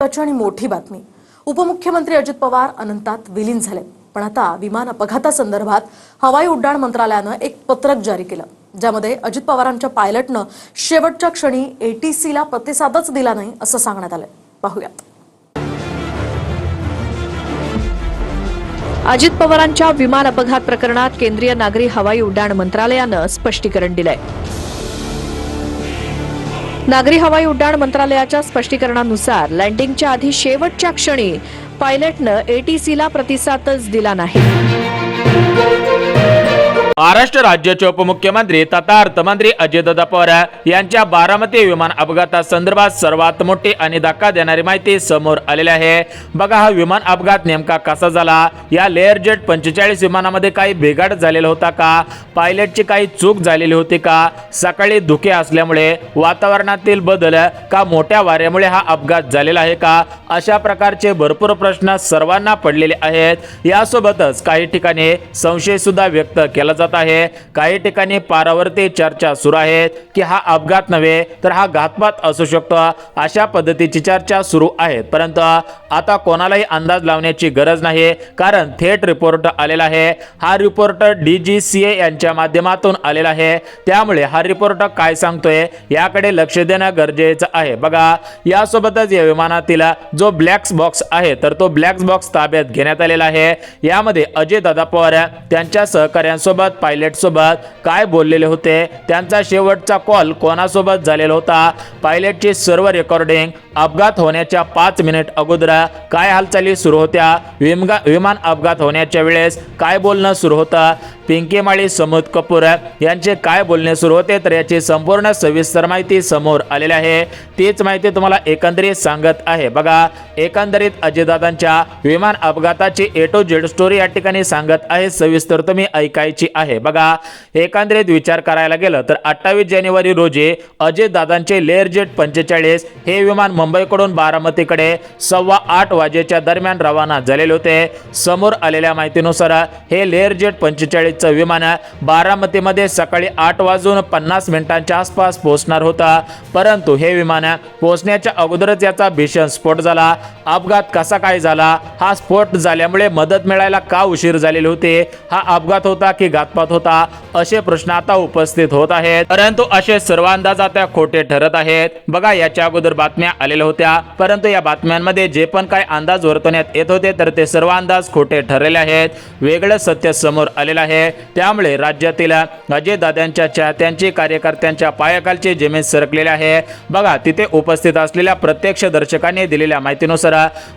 आणि मोठी बातमी. उपमुख्यमंत्री अजित पवार अनंतात विलीन झाले. पण आता विमान अपघातासंदर्भात हवाई उड्डाण मंत्रालयानं एक पत्रक जारी केलं, ज्यामध्ये अजित पवारांच्या पायलटनं शेवटच्या क्षणी ATCला प्रतिसादच दिला नाही असं सांगण्यात आलंय. पाहूयात. अजित पवारांच्या विमान अपघात प्रकरणात केंद्रीय नागरी हवाई उड्डाण मंत्रालयानं स्पष्टीकरण दिलंय. नागरी हवाई उड्डाण मंत्रालयाच्या स्पष्टीकरणानुसार लँडिंगच्या आधी शेवटच्या क्षणी पायलटनं ATCला प्रतिसादच दिला नाही. महाराष्ट्र राज्याचे उपमुख्यमंत्री तथा अर्थमंत्री अजितदादा पवार यांच्या बारामती विमान अपघातासंदर्भात सर्वात मोठी आणि धक्का देणारी माहिती समोर आलेली आहे. बघा, हा विमान अपघात नेमका कसा झाला? या लेअर जेट 45 विमानामध्ये काही बिघाड झालेला होता का? पायलटची काही चूक झालेली होती का? सकाळी धुके असल्यामुळे, वातावरणातील बदल का मोठ्या वाऱ्यामुळे हा अपघात झालेला आहे का? अशा प्रकारचे भरपूर प्रश्न सर्वांना पडलेले आहेत. यासोबतच काही ठिकाणी संशय सुद्धा व्यक्त केला जात आहे. काही ठिकाणी पारावरती चर्चा सुरू आहेत की हा अपघात नव्हे तर हा घातपात असू शकतो, अशा पद्धतीची चर्चा सुरू आहे. परंतु आता कोणालाही अंदाज लावण्याची गरज नाही, कारण थेट रिपोर्ट आलेला आहे. हा रिपोर्ट DGCA यांच्या माध्यमातून आलेला आहे. त्यामुळे हा रिपोर्ट काय सांगतोय याकडे लक्ष देणं गरजेचं आहे. बघा, यासोबतच या विमानातील जो ब्लॅक बॉक्स आहे तर तो ब्लॅक बॉक्स ताब्यात घेण्यात आलेला आहे. यामध्ये अजितदादा पवार त्यांच्या सहकाऱ्यांसोबत, पायलट सोबत काय बोललेले होते, त्यांचा शेवटचा कॉल कोणासोबत झालेला होता, पायलटची सर्व रेकॉर्डिंग, अपघात होण्याच्या 5 मिनिट अगोदर काय हालचाली सुरू होत्या, विमान अपघात होण्याच्या वेळेस काय बोलणं सुरू होतं, पिंकी माळी, समूद कपूर यांचे काय बोलणे सुरू होते, तर याची संपूर्ण सविस्तर माहिती समोर आलेली आहे. तीच माहिती तुम्हाला एकंदरीत सांगत आहे. बघा, एकंदरीत अजितदादांच्या विमान अपघाताची A to Z स्टोरी या ठिकाणी सांगत आहे. सविस्तर तुम्ही ऐकायची आहे. बघा, एकंदरीत विचार करायला गेलं तर 28 जानेवारी रोजी अजितदादांचे लेअर जेट 45 हे विमान मुंबईकडून बारामतीकडे 8:15 वाजेच्या दरम्यान रवाना झालेले होते. समोर आलेल्या माहितीनुसार हे लेअर जेट 45 विमान बारामतीमध्ये सकाळी 8:50 आसपास पोहोचणार होता. परंतु हे विमान पोहोचण्याच्या अगोदरच याचा भीषण स्फोट झाला. अपघात कसा काय झाला? हा स्फोट झाल्यामुळे मदत मिळायला का उशीर झालेली होते? हा अपघात होता की घातपात होता? असे प्रश्न आता उपस्थित होत आहेत. परंतु असे सर्व अंदाज आता खोटे ठरत आहेत. बघा, याच्या अगोदर बातम्या आलेल्या होत्या, परंतु या बातम्यांमध्ये जे पण काही अंदाज वर्तवण्यात येत होते तर ते सर्व अंदाज खोटे ठरलेले आहेत. वेगळं सत्य समोर आलेलं आहे. त्यामुळे राज्यातील अजितदादांच्या चाहत्यांची, कार्यकर्त्यांच्या पायाखालची जमीन सरकलेली आहे. बघा, तिथे उपस्थित असलेल्या प्रत्यक्ष दर्शकांनी दिलेल्या माहितीनुसार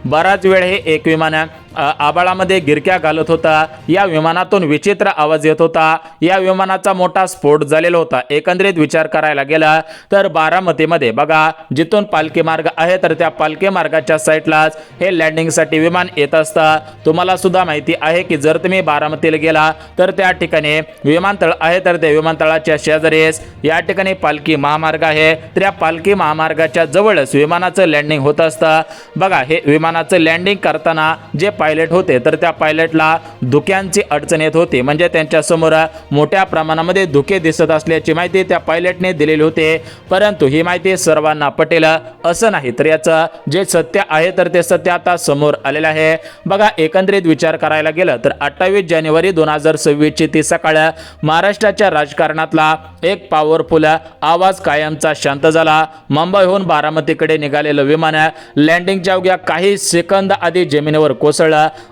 बराच वेळ हे एक विमान आबाळामध्ये गिरक्या घालत होता. या विमानातून विचित्र आवाज येत होता. या विमानाचा मोठा स्फोट झालेला होता. एकंदरीत विचार करायला गेला तर बारामतीमध्ये बघा, जिथून पालखी मार्ग आहे तर त्या पालखी मार्गाच्या साईडलाच हे लँडिंगसाठी विमान येत असतं. तुम्हाला सुद्धा माहिती आहे की जर तुम्ही बारामतीला गेला तर त्या ठिकाणी विमानतळ आहे, तर त्या विमानतळाच्या शेजारीच या ठिकाणी पालखी महामार्ग आहे. तर या पालखी महामार्गाच्या जवळच विमानाचं लँडिंग होत असतं. बघा, हे विमानाचं लँडिंग करताना जे पायलट होते तर त्या पायलटला धुक्यांची अडचण येत होती. म्हणजे त्यांच्या समोर मोठ्या प्रमाणामध्ये धुके दिसत असल्याची माहिती त्या पायलटने दिलेली होती. परंतु ही माहिती सर्वांना पटेल असं नाही, तर याचं जे सत्य आहे तर ते सत्य आता समोर आलेलं आहे. बघा, एकंदरीत विचार करायला गेलं तर 28 जानेवारी 2026 ची ती सकाळ महाराष्ट्राच्या राजकारणातला एक पॉवरफुल आवाज कायमचा शांत झाला. मुंबईहून बारामतीकडे निघालेलं विमान लँडिंगच्या अवघ्या काही सेकंद आधी जमिनीवर कोसळलं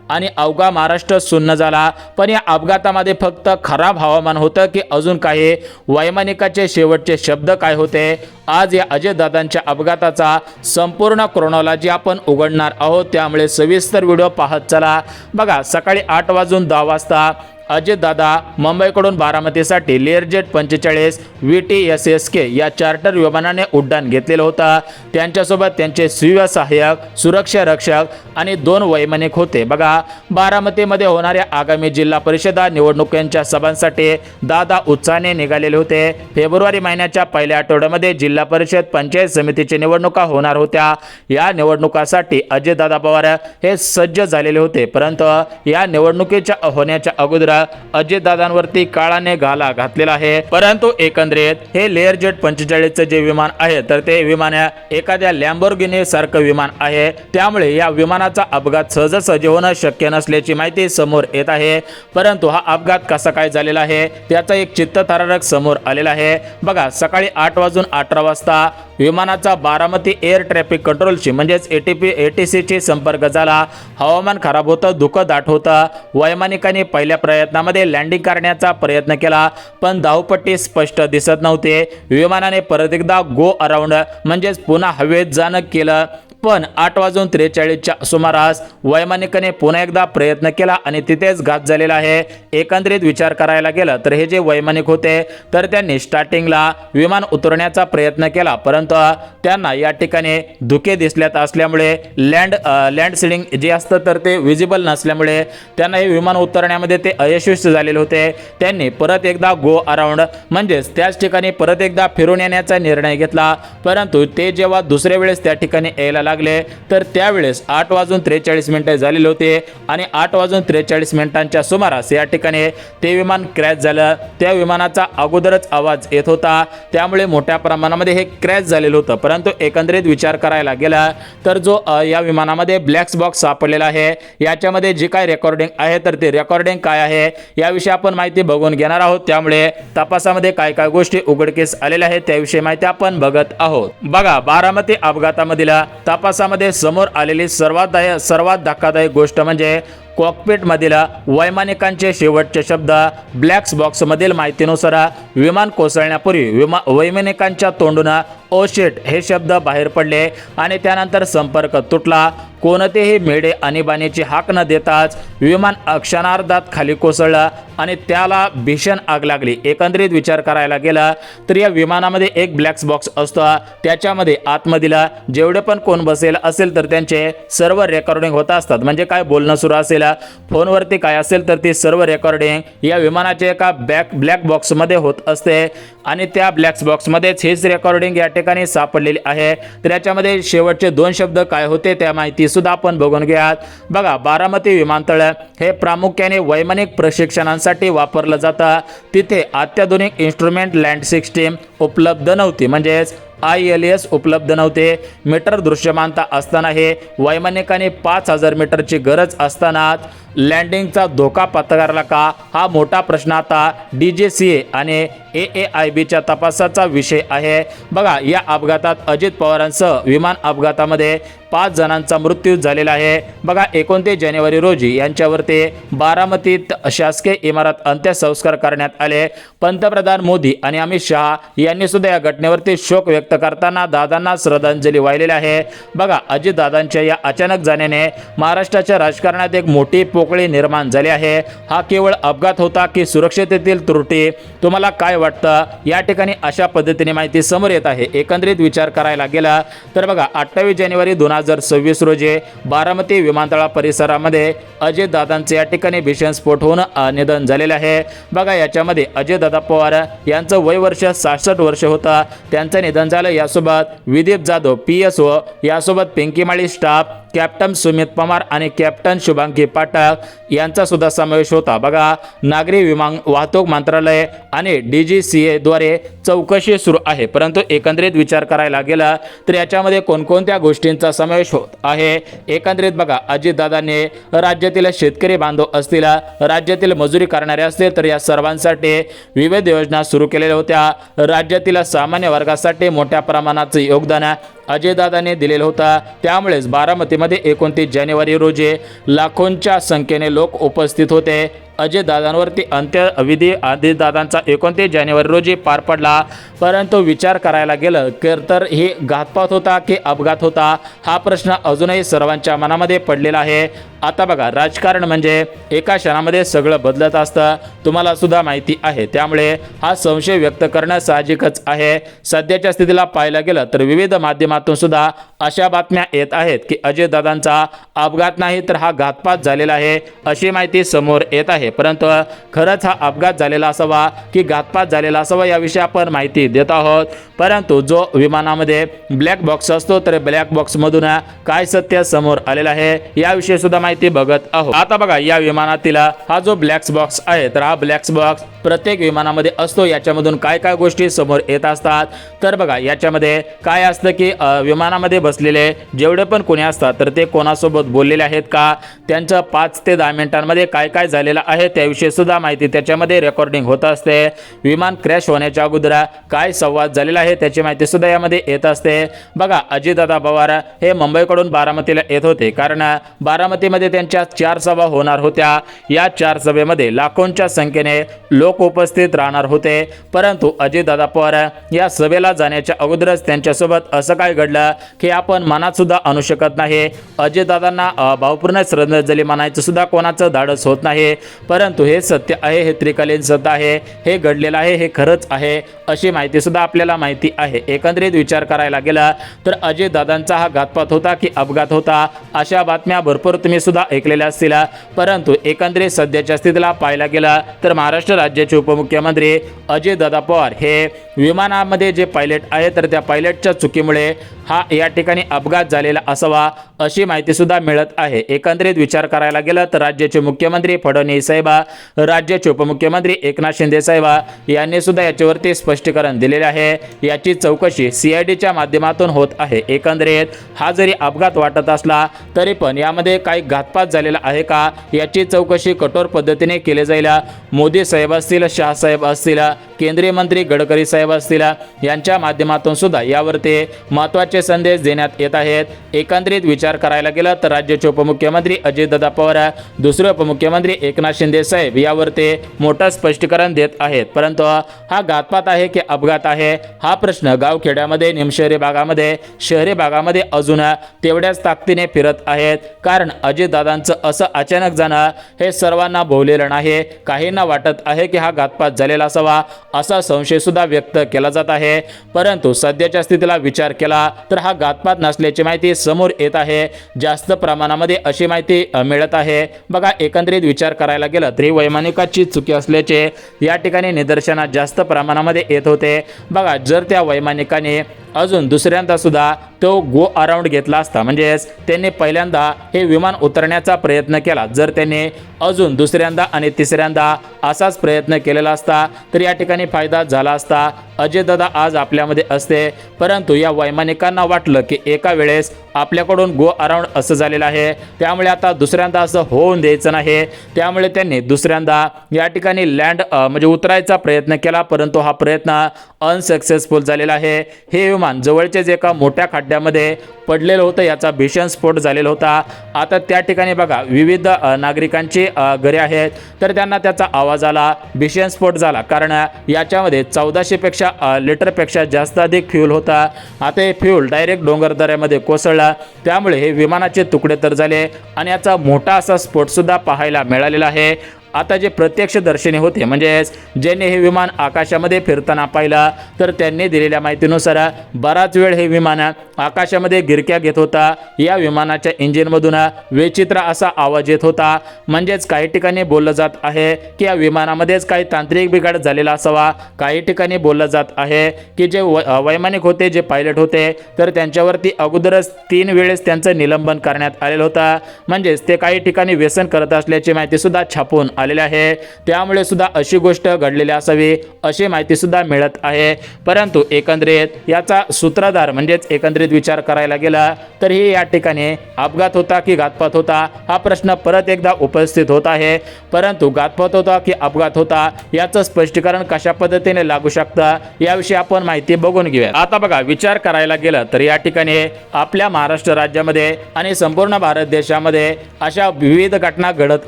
आणि अवघा महाराष्ट्र सुन्न झाला. पण या अपघातामध्ये फक्त खराब हवामान होतं की अजून काही? वैमानिकाचे शेवटचे शब्द काय होते? आज या अजितदादांच्या अपघाताचा संपूर्ण क्रोनॉलॉजी आपण उघडणार आहोत. त्यामुळे सविस्तर व्हिडिओ पाहत चला. बघा, सकाळी 8:10 वाजता अजितदादा मुंबईकडून बारामतीसाठी लेअर जेट 45 VTSSK या चार्टर विमानाने उड्डाण घेतलेलं होतं. त्यांच्यासोबत त्यांचे स्वीय सहाय्यक, सुरक्षा रक्षक आणि 2 वैमानिक होते. बघा, बारामतीमध्ये होणाऱ्या आगामी जिल्हा परिषद निवडणुकांच्या सभांसाठी दादा उत्साहाने निघालेले होते. फेब्रुवारी महिन्याच्या पहिल्या आठवड्यामध्ये जिल्हा परिषद, पंचायत समितीची निवडणुका होणार होत्या. या निवडणुकासाठी अजितदादा पवार हे सज्ज झालेले होते. परंतु या निवडणुकीच्या होण्याच्या अगोदर अजितदादांवरती काळाने घाला घातलेला आहे. परंतु एकंदरीत हे लेअर जेट 45 जे विमान आहे तर ते विमान एखाद्या लॅम्बोर्गिनी सारखं विमान आहे. त्यामुळे या विमानाचा अपघात सहजासहजी होणं शक्य नसल्याची माहिती समोर येत आहे. परंतु हा अपघात कसा काय झालेला आहे त्याचा एक चित्तथरारक समोर आलेला आहे. बघा, सकाळी 8:18 वाजता विमानाचा बारामती एअर ट्रॅफिक कंट्रोलशी म्हणजेच ATCशी संपर्क झाला. हवामान खराब होतं, धुकं दाट होतं. वैमानिकांनी पहिल्या प्रयत्नामध्ये लँडिंग करण्याचा प्रयत्न केला पण धावपट्टी स्पष्ट दिसत नव्हते. विमानाने परत एकदा गो अराउंड म्हणजेच पुन्हा हवेत जाणं केलं पण 8:43च्या सुमारास वैमानिकाने पुन्हा एकदा प्रयत्न केला आणि तिथेच घात झालेला आहे. एकंदरीत विचार करायला गेलं तर हे जे वैमानिक होते तर त्यांनी स्टार्टिंगला विमान उतरण्याचा प्रयत्न केला परंतु त्यांना या ठिकाणी धुके दिसल्यात असल्यामुळे लँड सीडिंग जे असतं तर ते विजिबल नसल्यामुळे त्यांना हे विमान उतरण्यामध्ये ते अयशस्वी झालेले होते. त्यांनी परत एकदा गो अराउंड म्हणजेच त्याच ठिकाणी परत एकदा फिरून येण्याचा निर्णय घेतला. परंतु ते जेव्हा दुसऱ्या वेळेस त्या ठिकाणी यायला लागले तर त्यावेळेस 8:43 झालेले होते आणि 8:43 सुमारास या ठिकाणी ते विमान क्रॅश झालं. त्या विमानाचा अगोदरच आवाज येत होता त्यामुळे मोठ्या प्रमाणामध्ये हे क्रॅश झालेलं होतं. परंतु एकंदरीत विचार करायला गेला तर जो या विमानामध्ये ब्लॅक बॉक्स सापडलेला आहे याच्यामध्ये जी काय रेकॉर्डिंग आहे तर ते रेकॉर्डिंग काय आहे याविषयी आपण माहिती बघून घेणार आहोत. त्यामुळे तपासामध्ये काय काय गोष्टी उघडकीस आलेल्या आहेत त्याविषयी माहिती आपण बघत आहोत. बघा, बारामती अपघातामधील तपासामध्ये समोर आलेली सर्वात धक्कादायक गोष्ट म्हणजे कॉकपिट मधील वैमानिकांचे शेवटचे शब्द. ब्लॅक बॉक्स मधील माहितीनुसार विमान कोसळण्यापूर्वी वैमानिकांच्या तोंडून ओ शिट हे शब्द बाहेर पडले आणि त्यानंतर संपर्क तुटला. कोणतेही मेडे आणीबाणीची हाक न देताच विमान क्षणार्धात खाली कोसळलं आणि त्याला भीषण आग लागली. एकंदरीत विचार करायला गेला तर या विमानामध्ये एक ब्लॅक बॉक्स असतो. त्याच्यामध्ये आतमधील जेवढे पण कोण बसेल असेल तर त्यांचे सर्व रेकॉर्डिंग होत असतात. म्हणजे काय बोलणं सुरू असेल फोनवरती काय असेल तर ती सर्व रेकॉर्डिंग या विमानाच्या एका ब्लॅक बॉक्समध्ये होत असते आणि त्या ब्लॅक बॉक्समध्येच हेच रेकॉर्डिंग या ठिकाणी सापडलेली आहे. तर याच्यामध्ये शेवटचे 2 शब्द काय होते त्या माहिती सुद्धा आपण बघून घ्यात. बघा, बारामती विमानतळ हे प्रामुख्याने वैमानिक प्रशिक्षणासाठी वापरलं जातं. तिथे अत्याधुनिक इन्स्ट्रुमेंट लँड सिस्टीम उपलब्ध नव्हती म्हणजेच ILS उपलब्ध नव्हते. मीटर दृश्यमानता असताना हे वैमानिकांनी 5000 मीटरची गरज असतानाच लँडिंगचा धोका पत्करला का हा मोठा प्रश्न आता DGCA आणि AAIBच्या तपासाचा विषय आहे. बघा, या अपघातात अजित पवारांसह विमान अपघातामध्ये 5 जणांचा मृत्यू झालेला आहे. बघा, 29 जानेवारी रोजी यांच्यावरती बारामतीत शासकीय इमारत अंत्यसंस्कार करण्यात आले. पंतप्रधान मोदी आणि अमित शहा यांनी सुद्धा या घटनेवरती शोक व्यक्त करताना दादांना श्रद्धांजली वाहिलेली आहे. बघा, अजित दादांच्या या अचानक जाण्याने महाराष्ट्राच्या राजकारणात एक मोठी पोकळी निर्माण झाली आहे. हा केवळ अपघात होता की सुरक्षिततेतील त्रुटी? तुम्हाला काय वाटतं? या ठिकाणी अशा पद्धतीने माहिती समोर येत आहे. एकंदरीत विचार करायला गेला तर बघा, 28 जानेवारी 2026 रोजी बारामती विमानतळा परिसरामध्ये अजित दादांचे या ठिकाणी भीषण स्फोट होऊन निधन झालेले आहे. बघा, याच्यामध्ये अजितदादा पवार यांचं वय वर्ष 66 वर्ष होतं. त्यांचं निधन झालं. यासोबत विदीप जाधव PSO, यासोबत पिंकीमाळी स्टाफ, कॅप्टन सुमित पवार आणि कॅप्टन शुभांगी पाठक यांचा सुद्धा समावेश होता. बघा, नागरी विमान वाहतूक मंत्रालय आणि DGCA द्वारे चौकशी सुरू आहे. परंतु एकंदरीत विचार करायला गेला तर याच्यामध्ये कोणकोणत्या गोष्टींचा समावेश होत आहे. एकंदरीत बघा, अजितदादांनी राज्यातील शेतकरी बांधव असतील, राज्यातील मजुरी करणारे असतील तर या सर्वांसाठी विविध योजना सुरू केलेल्या होत्या. राज्यातील सामान्य वर्गासाठी मोठ्या प्रमाणाचं योगदान अजयदादांनी दिलेलं होतं. त्यामुळेच बारामतीमध्ये 29 जानेवारी रोजी लाखोंच्या संख्येने लोक उपस्थित होते. अजयदादांवरती अंत्यविधी अजितदादांचा 29 जानेवारी रोजी पार पडला. परंतु विचार करायला गेलं तर हे घातपात होता की अपघात होता हा प्रश्न अजूनही सर्वांच्या मनामध्ये पडलेला आहे. आता बघा, राजकारण म्हणजे एका क्षणामध्ये सगळं बदलत असतं, तुम्हाला सुद्धा माहिती आहे. त्यामुळे हा संशय व्यक्त करणं साहजिकच आहे. सध्याच्या स्थितीला पाहायला गेलं तर विविध माध्यमातून सुद्धा अशा बातम्या येत आहेत की अजयदादांचा अपघात नाही तर हा घातपात झालेला आहे अशी माहिती समोर येत आहे. परंतु खरंच हा अपघात झालेला असावा की घातपात झालेला असावा याविषयी आपण माहिती देत आहोत. परंतु जो विमानामध्ये ब्लॅक बॉक्स असतो तर ब्लॅक बॉक्स मधून काय सत्य समोर आलेलं आहे याविषयी सुद्धा माहिती बघत आहोत. आता बघा, या विमानातील हा जो ब्लॅक बॉक्स आहे तर हा ब्लॅक बॉक्स प्रत्येक विमानामध्ये असतो. याच्यामधून काय काय गोष्टी समोर येत असतात तर बघा, याच्यामध्ये काय असतं की विमानामध्ये बसलेले जेवढे पण कोणी असतात तर ते कोणासोबत बोललेले आहेत का, त्यांचं 5 ते 10 मिनिटांमध्ये काय काय झालेलं आहे त्याविषयी सुद्धा माहिती त्याच्यामध्ये रेकॉर्डिंग होत असते. विमान क्रॅश होण्याच्या अगोदर काय संवाद झालेला आहे त्याची माहिती सुद्धा यामध्ये येत असते. बघा, अजितदादा पवार हे मुंबईकडून बारामतीला येत होते, कारण बारामतीमध्ये त्यांच्या 4 सभा होणार होत्या. या 4 सभेमध्ये लाखोंच्या संख्येने लोक उपस्थित राहणार होते. परंतु अजितदादा पवार या सभेला जाण्याच्या अगोदरच त्यांच्यासोबत असं काय घडलं की आपण मनात सुद्धा आणू शकत नाही. अजितदादांना भावपूर्ण श्रद्धांजली मानायचं सुद्धा कोणाचं धाडस होत नाही. परंतु हे सत्य आहे, हे त्रिकालीन सत्य आहे, हे घडलेलं आहे, हे खरंच आहे अशी माहिती सुद्धा आपल्याला माहिती आहे. एकंदरीत विचार करायला गेला तर अजितदादांचा हा घातपात होता की अपघात होता अशा बातम्या भरपूर तुम्ही सुद्धा ऐकलेल्या असतील. परंतु एकंदरीत सध्याच्या स्थितीला पाहायला गेला तर महाराष्ट्र राज्याचे उपमुख्यमंत्री अजितदादा पवार हे विमानामध्ये जे पायलट आहे तर त्या पायलटच्या चुकीमुळे हा या ठिकाणी अपघात झालेला असावा अशी माहिती सुद्धा मिळत आहे. एकंदरीत विचार करायला गेला तर राज्याचे मुख्यमंत्री फडणवीस साहेब, राज्याचे उपमुख्यमंत्री एकनाथ शिंदे साहेब यांनी सुद्धा याच्यावरती स्पष्टीकरण दिलेले आहे. याची चौकशी CIDच्या माध्यमातून होत आहे. एकंदरीत हा जरी अपघात वाटत असला तरी पण यामध्ये काही घातपात झालेला आहे का याची चौकशी कठोर पद्धतीने केली जाईल. मोदी साहेब असतील, शाह साहेब असतील, केंद्रीय मंत्री गडकरी साहेब असतील यांच्या माध्यमातून सुद्धा यावरती महत्त्वाचे संदेश देण्यात येत आहेत. एकंदरीत विचार करायला गेला तर राज्याचे उपमुख्यमंत्री अजितदादा पवार, दुसरे उपमुख्यमंत्री एकनाथ शिंदे साहेब यावरती मोठं स्पष्टीकरण देत आहेत. परंतु हा घातपात आहे की अपघात आहे हा प्रश्न गावखेड्यामध्ये, निमशहरी भागामध्ये, शहरी भागामध्ये अजून तेवढ्याच ताकदीने फिरत आहेत. कारण अजितदादांचं असं अचानक जाणं हे सर्वांना भोवलेलं नाही. काहींना वाटत आहे की हा घातपात झालेला असावा असा संशय सुद्धा व्यक्त केला जात आहे. परंतु सध्याच्या स्थितीला विचार केला तर हा घातपात नसल्याची माहिती समोर येत आहे. जास्त प्रमाणामध्ये अशी माहिती मिळत आहे. बघा, एकंदरीत विचार करायला गेला तरी वैमानिकाची चुकी असल्याचे या ठिकाणी निदर्शनात जास्त प्रमाणामध्ये येत होते. बघा, जर त्या वैमानिकाने अजून दुसऱ्यांदा सुद्धा तो गो अराउंड घेतला असता, म्हणजेच त्यांनी पहिल्यांदा हे विमान उतरण्याचा प्रयत्न केला, जर त्यांनी अजून दुसऱ्यांदा आणि तिसऱ्यांदा असाच प्रयत्न केलेला असता तर या ठिकाणी फायदा झाला असता. अजितदादा आज आपल्यामध्ये असते. परंतु या वैमानिकांना वाटलं की एका वेळेस आपल्याकडून गो अराउंड असं झालेलं आहे, त्यामुळे आता दुसऱ्यांदा असं होऊन द्यायचं नाही. त्यामुळे त्यांनी दुसऱ्यांदा या ठिकाणी लँड म्हणजे उतरायचा प्रयत्न केला. परंतु हा प्रयत्न अनसक्सेसफुल झालेला आहे. हे विमान जवळचेच एका मोठ्या खड्ड्यामध्ये पडलेलं होतं, याचा भीषण स्फोट झालेला होता. आता त्या ठिकाणी बघा, विविध नागरिकांची घरे आहेत तर त्यांना त्याचा आवाज आला, भीषण स्फोट झाला. कारण याच्यामध्ये 1400 लिटरपेक्षा जास्त अधिक फ्यूल होता. आता हे फ्यूल डायरेक्ट डोंगरदऱ्यामध्ये कोसळला, त्यामुळे हे विमानाचे तुकडे तर झाले आणि याचा मोठा असा स्फोट सुद्धा पाहायला मिळालेला आहे. आता जे प्रत्यक्षदर्शीने होते, म्हणजेच ज्यांनी हे विमान आकाशामध्ये फिरताना पाहिलं तर त्यांनी दिलेल्या माहितीनुसार बराच वेळ हे विमान आकाशामध्ये गिरक्या घेत होता. या विमानाच्या इंजिनमधून विचित्र असा आवाज येत होता. म्हणजेच काही ठिकाणी बोललं जात आहे की या विमानामध्येच काही तांत्रिक बिघाड झालेला असावा. काही ठिकाणी बोललं जात आहे की जे वैमानिक होते, जे पायलट होते तर त्यांच्यावरती अगोदरच 3 वेळेस त्यांचं निलंबन करण्यात आलेलं होतं. म्हणजेच ते काही ठिकाणी व्यसन करत असल्याची माहिती सुद्धा छापून आलेले आहे. त्यामुळे सुद्धा अशी गोष्ट घडलेली असावी अशी माहिती सुद्धा मिळत आहे. परंतु एकंदरीत याचा सूत्रधार, म्हणजेच एकंदरीत विचार करायला गेला तर ही या ठिकाणी अपघात होता की घातपात होता हा प्रश्न परत एकदा उपस्थित होत आहे. परंतु घातपात होता की अपघात होता याचं स्पष्टीकरण कशा पद्धतीने लागू शकतं याविषयी आपण माहिती बघून घेऊया. आता बघा, विचार करायला गेला तर या ठिकाणी आपल्या महाराष्ट्र राज्यामध्ये आणि संपूर्ण भारत देशामध्ये अशा विविध घटना घडत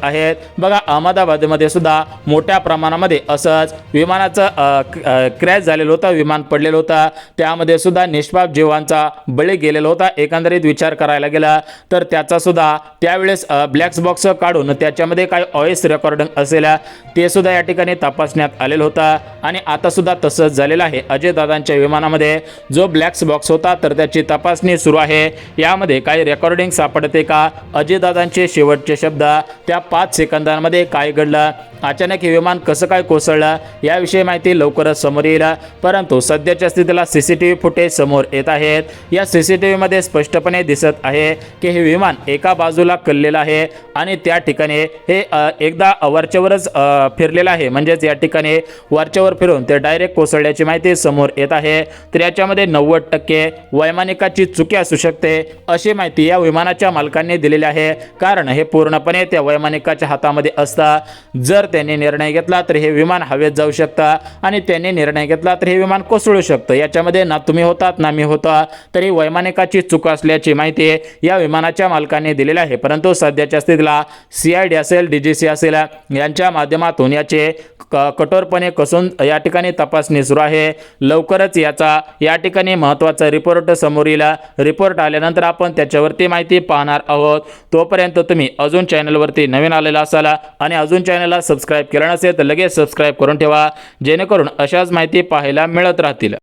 आहेत. बघा, अहमदाबादमध्ये सुद्धा मोठ्या प्रमाणामध्ये असंच विमानाचं क्रॅश झालेलं होतं, विमान पडलेलं होतं, त्यामध्ये सुद्धा निष्पाप जीवांचा बळी गेलेला होता. एकंदरीत विचार करायला गेला तर त्याचा सुद्धा त्यावेळेस ब्लॅक बॉक्स काढून त्याच्यामध्ये काही व्हॉइस रेकॉर्डिंग असेल ते सुद्धा या ठिकाणी तपासण्यात आलेलं होतं. आणि आता सुद्धा तसंच झालेलं आहे. अजयदादांच्या विमानामध्ये जो ब्लॅक बॉक्स होता तर त्याची तपासणी सुरू आहे. यामध्ये काही रेकॉर्डिंग सापडते का, अजयदादांचे शेवटचे शब्द त्या 5 सेकंदांमध्ये काय घडलं अचानक हे विमान कसं काय कोसळलं याविषयी माहिती लवकरच समोर येईल, परंतु सध्याच्या स्थितीला CCTV फुटेज समोर येत आहेत. या CCTV मध्ये स्पष्टपणे दिसत आहे की हे विमान एका बाजूला कललेलं आहे आणि त्या ठिकाणी हे एकदा वरच्यावरच फिरलेलं आहे, म्हणजेच या ठिकाणी वरच्यावर फिरून ते डायरेक्ट कोसळल्याची माहिती समोर येत आहे. तर याच्यामध्ये 90% वैमानिकाची चुकी असू शकते अशी माहिती या विमानाच्या मालकांनी दिलेली आहे, कारण हे पूर्णपणे त्या वैमानिकाच्या हातामध्ये असतं. जर त्यांनी निर्णय घेतला तर हे विमान हवेत जाऊ शकतं आणि त्यांनी निर्णय घेतला तर हे विमान कोसळू शकतं. याच्यामध्ये ना तुम्ही होतात ना मी होता, तरी वैमानिकाची चूक असल्याची माहिती या विमानाच्या मालकांनी दिलेली आहे. परंतु सध्याच्या स्थितीला CID असेल, DGC असेल यांच्या माध्यमातून याचे कठोरपणे कसून या ठिकाणी तपासणी सुरू आहे. लवकरच या ठिकाणी महत्त्वाचा रिपोर्ट समोर येईल. रिपोर्ट आल्यानंतर आपण त्याच्यावरती माहिती पाहणार आहोत. तोपर्यंत तुम्ही अजून चॅनलवरती नवीन आलेला असाल आणि अजून चॅनलला सबस्क्राईब केलं नसेल तर लगेच सबस्क्राईब करून ठेवा, जेणेकरून अशाच माहिती पाहायला मिळत राहतील.